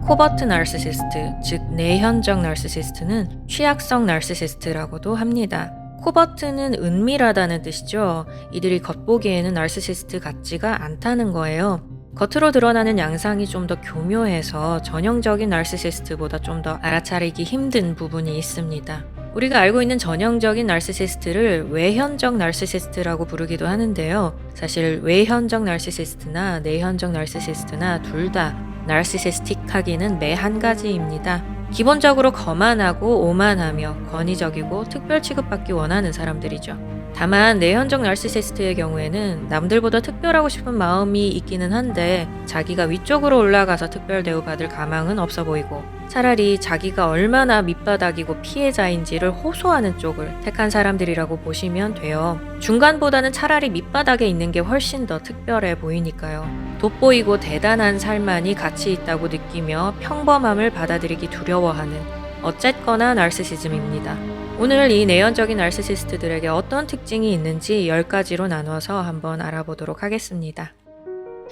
코버트 나르시시스트, 즉 내현적 나르시시스트는 취약성 나르시시스트라고도 합니다. 코버트는 은밀하다는 뜻이죠. 이들이 겉보기에는 나르시시스트 같지가 않다는 거예요. 겉으로 드러나는 양상이 좀 더 교묘해서 전형적인 나르시시스트보다 좀 더 알아차리기 힘든 부분이 있습니다. 우리가 알고 있는 전형적인 나르시시스트를 외현적 나르시시스트라고 부르기도 하는데요. 사실 외현적 나르시시스트나 내현적 나르시시스트나 둘 다 나르시시스틱하기는 매 한 가지입니다. 기본적으로 거만하고 오만하며 권위적이고 특별 취급받기 원하는 사람들이죠. 다만 내현적 나르시시스트의 경우에는 남들보다 특별하고 싶은 마음이 있기는 한데 자기가 위쪽으로 올라가서 특별 대우받을 가망은 없어 보이고 차라리 자기가 얼마나 밑바닥이고 피해자인지를 호소하는 쪽을 택한 사람들이라고 보시면 돼요. 중간보다는 차라리 밑바닥에 있는 게 훨씬 더 특별해 보이니까요. 돋보이고 대단한 삶만이 가치 있다고 느끼며 평범함을 받아들이기 두려워하는 어쨌거나 나르시시즘입니다. 오늘 이 내연적인 나르시시스트들에게 어떤 특징이 있는지 10가지로 나눠서 한번 알아보도록 하겠습니다.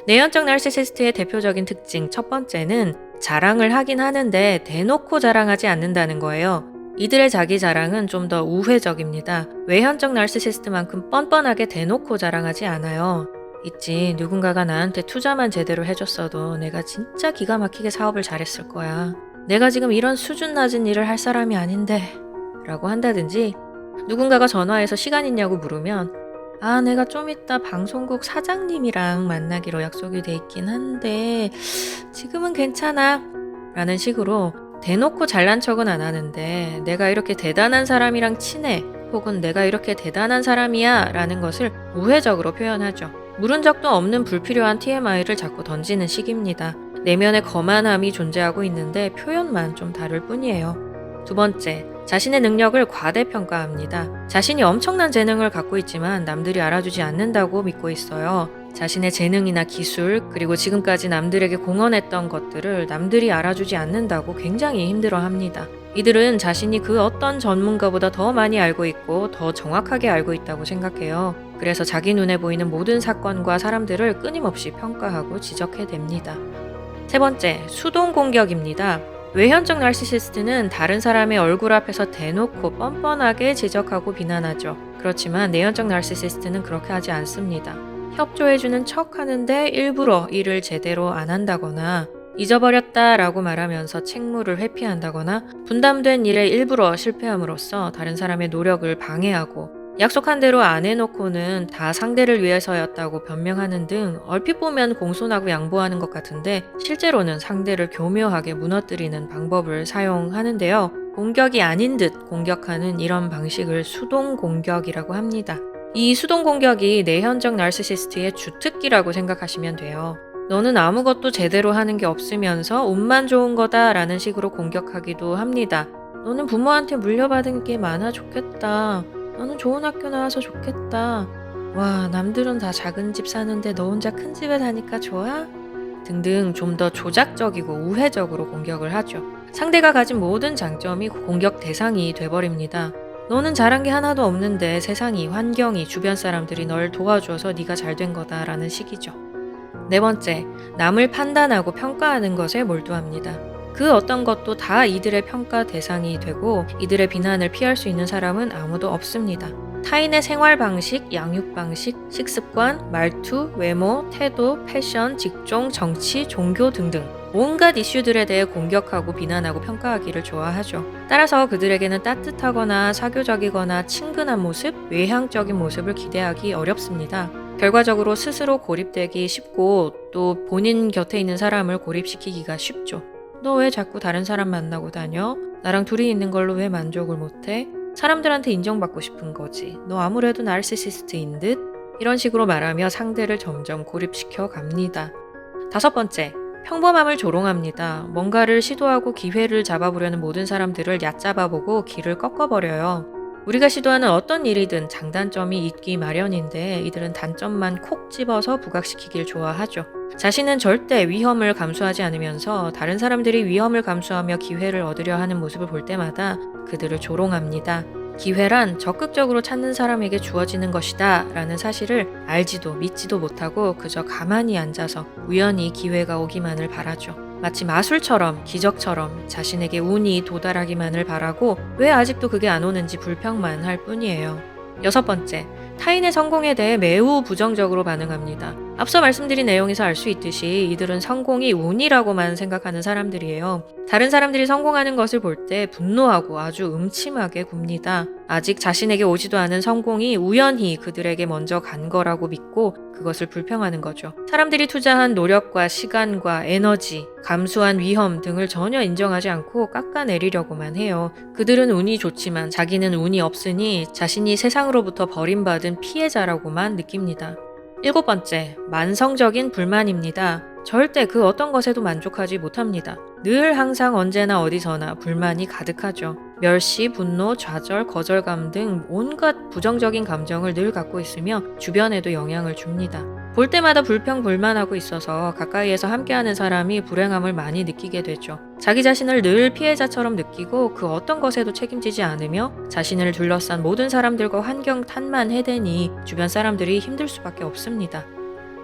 내연적 나르시시스트의 대표적인 특징 첫 번째는 자랑을 하긴 하는데 대놓고 자랑하지 않는다는 거예요. 이들의 자기 자랑은 좀 더 우회적입니다. 외현적 나르시시스트만큼 뻔뻔하게 대놓고 자랑하지 않아요. 있지, 누군가가 나한테 투자만 제대로 해줬어도 내가 진짜 기가 막히게 사업을 잘했을 거야. 내가 지금 이런 수준 낮은 일을 할 사람이 아닌데 라고 한다든지, 누군가가 전화해서 시간 있냐고 물으면 내가 좀 이따 방송국 사장님이랑 만나기로 약속이 돼 있긴 한데 지금은 괜찮아 라는 식으로 대놓고 잘난 척은 안 하는데 내가 이렇게 대단한 사람이랑 친해 혹은 내가 이렇게 대단한 사람이야 라는 것을 우회적으로 표현하죠. 물은 적도 없는 불필요한 TMI를 자꾸 던지는 식입니다. 내면의 거만함이 존재하고 있는데 표현만 좀 다를 뿐이에요. 두 번째, 자신의 능력을 과대평가합니다. 자신이 엄청난 재능을 갖고 있지만 남들이 알아주지 않는다고 믿고 있어요. 자신의 재능이나 기술, 그리고 지금까지 남들에게 공헌했던 것들을 남들이 알아주지 않는다고 굉장히 힘들어합니다. 이들은 자신이 그 어떤 전문가보다 더 많이 알고 있고 더 정확하게 알고 있다고 생각해요. 그래서 자기 눈에 보이는 모든 사건과 사람들을 끊임없이 평가하고 지적해댑니다. 세 번째, 수동 공격입니다. 외현적 나르시시스트는 다른 사람의 얼굴 앞에서 대놓고 뻔뻔하게 지적하고 비난하죠. 그렇지만 내현적 나르시시스트는 그렇게 하지 않습니다. 협조해주는 척 하는데 일부러 일을 제대로 안 한다거나 잊어버렸다 라고 말하면서 책무를 회피한다거나 분담된 일에 일부러 실패함으로써 다른 사람의 노력을 방해하고 약속한 대로 안 해놓고는 다 상대를 위해서였다고 변명하는 등 얼핏 보면 공손하고 양보하는 것 같은데 실제로는 상대를 교묘하게 무너뜨리는 방법을 사용하는데요. 공격이 아닌 듯 공격하는 이런 방식을 수동 공격이라고 합니다. 이 수동 공격이 내현적 나르시시스트의 주특기라고 생각하시면 돼요. 너는 아무것도 제대로 하는 게 없으면서 운만 좋은 거다 라는 식으로 공격하기도 합니다. 너는 부모한테 물려받은 게 많아 좋겠다. 너는 좋은 학교 나와서 좋겠다. 와, 남들은 다 작은 집 사는데 너 혼자 큰 집에 사니까 좋아? 등등 좀 더 조작적이고 우회적으로 공격을 하죠. 상대가 가진 모든 장점이 공격 대상이 돼버립니다. 너는 잘한 게 하나도 없는데 세상이, 환경이, 주변 사람들이 널 도와줘서 네가 잘된 거다라는 식이죠. 네 번째, 남을 판단하고 평가하는 것에 몰두합니다. 그 어떤 것도 다 이들의 평가 대상이 되고 이들의 비난을 피할 수 있는 사람은 아무도 없습니다. 타인의 생활 방식, 양육 방식, 식습관, 말투, 외모, 태도, 패션, 직종, 정치, 종교 등등 온갖 이슈들에 대해 공격하고 비난하고 평가하기를 좋아하죠. 따라서 그들에게는 따뜻하거나 사교적이거나 친근한 모습, 외향적인 모습을 기대하기 어렵습니다. 결과적으로 스스로 고립되기 쉽고 또 본인 곁에 있는 사람을 고립시키기가 쉽죠. 너 왜 자꾸 다른 사람 만나고 다녀? 나랑 둘이 있는 걸로 왜 만족을 못해? 사람들한테 인정받고 싶은 거지. 너 아무래도 나르시시스트인 듯? 이런 식으로 말하며 상대를 점점 고립시켜 갑니다. 다섯 번째, 평범함을 조롱합니다. 뭔가를 시도하고 기회를 잡아보려는 모든 사람들을 얕잡아보고 길을 꺾어버려요. 우리가 시도하는 어떤 일이든 장단점이 있기 마련인데 이들은 단점만 콕 집어서 부각시키길 좋아하죠. 자신은 절대 위험을 감수하지 않으면서 다른 사람들이 위험을 감수하며 기회를 얻으려 하는 모습을 볼 때마다 그들을 조롱합니다. 기회란 적극적으로 찾는 사람에게 주어지는 것이다 라는 사실을 알지도 믿지도 못하고 그저 가만히 앉아서 우연히 기회가 오기만을 바라죠. 마치 마술처럼 기적처럼 자신에게 운이 도달하기만을 바라고 왜 아직도 그게 안 오는지 불평만 할 뿐이에요. 6번째, 타인의 성공에 대해 매우 부정적으로 반응합니다. 앞서 말씀드린 내용에서 알 수 있듯이 이들은 성공이 운이라고만 생각하는 사람들이에요. 다른 사람들이 성공하는 것을 볼 때 분노하고 아주 음침하게 굽니다. 아직 자신에게 오지도 않은 성공이 우연히 그들에게 먼저 간 거라고 믿고 그것을 불평하는 거죠. 사람들이 투자한 노력과 시간과 에너지, 감수한 위험 등을 전혀 인정하지 않고 깎아내리려고만 해요. 그들은 운이 좋지만 자기는 운이 없으니 자신이 세상으로부터 버림받은 피해자라고만 느낍니다. 7번째, 만성적인 불만입니다. 절대 그 어떤 것에도 만족하지 못합니다. 늘 항상 언제나 어디서나 불만이 가득하죠. 멸시, 분노, 좌절, 거절감 등 온갖 부정적인 감정을 늘 갖고 있으며 주변에도 영향을 줍니다. 볼 때마다 불평불만하고 있어서 가까이에서 함께하는 사람이 불행함을 많이 느끼게 되죠. 자기 자신을 늘 피해자처럼 느끼고 그 어떤 것에도 책임지지 않으며 자신을 둘러싼 모든 사람들과 환경 탓만 해대니 주변 사람들이 힘들 수밖에 없습니다.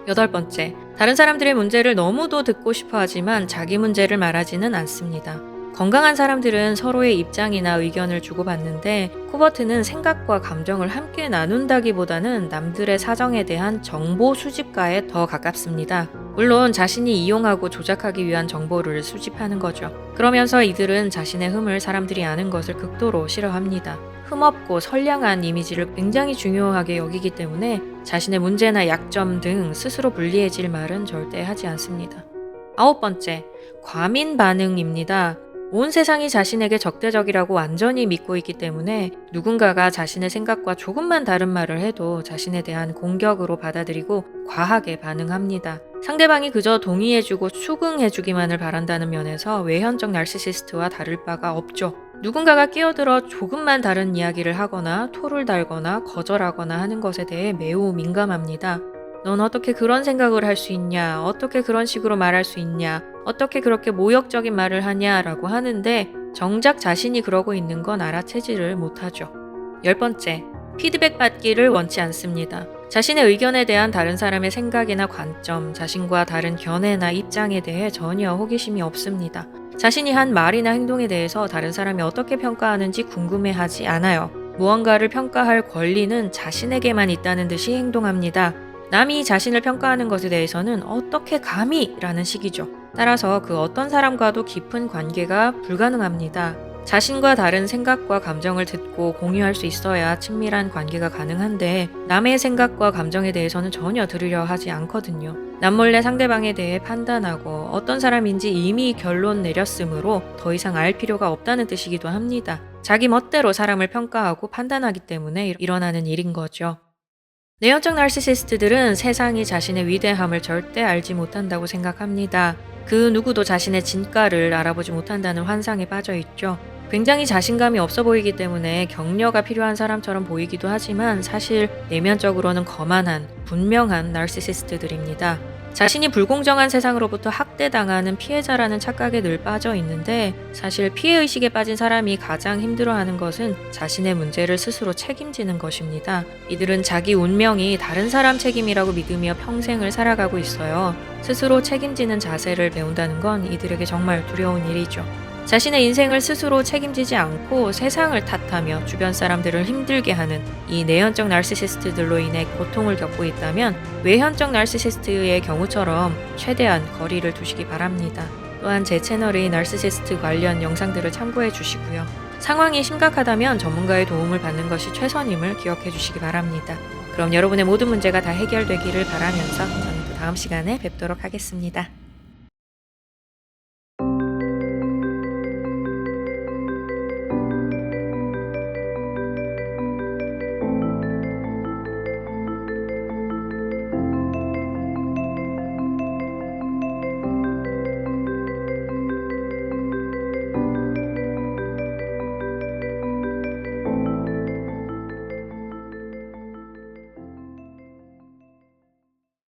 8번째, 다른 사람들의 문제를 너무도 듣고 싶어 하지만 자기 문제를 말하지는 않습니다. 건강한 사람들은 서로의 입장이나 의견을 주고받는데 코버트는 생각과 감정을 함께 나눈다기보다는 남들의 사정에 대한 정보 수집가에 더 가깝습니다. 물론 자신이 이용하고 조작하기 위한 정보를 수집하는 거죠. 그러면서 이들은 자신의 흠을 사람들이 아는 것을 극도로 싫어합니다. 흠없고 선량한 이미지를 굉장히 중요하게 여기기 때문에 자신의 문제나 약점 등 스스로 불리해질 말은 절대 하지 않습니다. 9번째, 과민 반응입니다. 온 세상이 자신에게 적대적이라고 완전히 믿고 있기 때문에 누군가가 자신의 생각과 조금만 다른 말을 해도 자신에 대한 공격으로 받아들이고 과하게 반응합니다. 상대방이 그저 동의해주고 수긍해주기만을 바란다는 면에서 외현적 나르시시스트와 다를 바가 없죠. 누군가가 끼어들어 조금만 다른 이야기를 하거나 토를 달거나 거절하거나 하는 것에 대해 매우 민감합니다. 넌 어떻게 그런 생각을 할 수 있냐? 어떻게 그런 식으로 말할 수 있냐? 어떻게 그렇게 모욕적인 말을 하냐? 라고 하는데 정작 자신이 그러고 있는 건 알아채지를 못하죠. 10번째, 피드백 받기를 원치 않습니다. 자신의 의견에 대한 다른 사람의 생각이나 관점, 자신과 다른 견해나 입장에 대해 전혀 호기심이 없습니다. 자신이 한 말이나 행동에 대해서 다른 사람이 어떻게 평가하는지 궁금해하지 않아요. 무언가를 평가할 권리는 자신에게만 있다는 듯이 행동합니다. 남이 자신을 평가하는 것에 대해서는 어떻게 감히? 라는 식이죠. 따라서 그 어떤 사람과도 깊은 관계가 불가능합니다. 자신과 다른 생각과 감정을 듣고 공유할 수 있어야 친밀한 관계가 가능한데 남의 생각과 감정에 대해서는 전혀 들으려 하지 않거든요. 남몰래 상대방에 대해 판단하고 어떤 사람인지 이미 결론 내렸으므로 더 이상 알 필요가 없다는 뜻이기도 합니다. 자기 멋대로 사람을 평가하고 판단하기 때문에 일어나는 일인 거죠. 내연적 나르시시스트들은 세상이 자신의 위대함을 절대 알지 못한다고 생각합니다. 그 누구도 자신의 진가를 알아보지 못한다는 환상에 빠져 있죠. 굉장히 자신감이 없어 보이기 때문에 격려가 필요한 사람처럼 보이기도 하지만 사실 내면적으로는 거만한, 분명한 나르시시스트들입니다. 자신이 불공정한 세상으로부터 학대당하는 피해자라는 착각에 늘 빠져 있는데 사실 피해의식에 빠진 사람이 가장 힘들어하는 것은 자신의 문제를 스스로 책임지는 것입니다. 이들은 자기 운명이 다른 사람 책임이라고 믿으며 평생을 살아가고 있어요. 스스로 책임지는 자세를 배운다는 건 이들에게 정말 두려운 일이죠. 자신의 인생을 스스로 책임지지 않고 세상을 탓하며 주변 사람들을 힘들게 하는 이 내연적 나르시시스트들로 인해 고통을 겪고 있다면 외현적 나르시시스트의 경우처럼 최대한 거리를 두시기 바랍니다. 또한 제 채널의 나르시시스트 관련 영상들을 참고해 주시고요. 상황이 심각하다면 전문가의 도움을 받는 것이 최선임을 기억해 주시기 바랍니다. 그럼 여러분의 모든 문제가 다 해결되기를 바라면서 저는 또 다음 시간에 뵙도록 하겠습니다.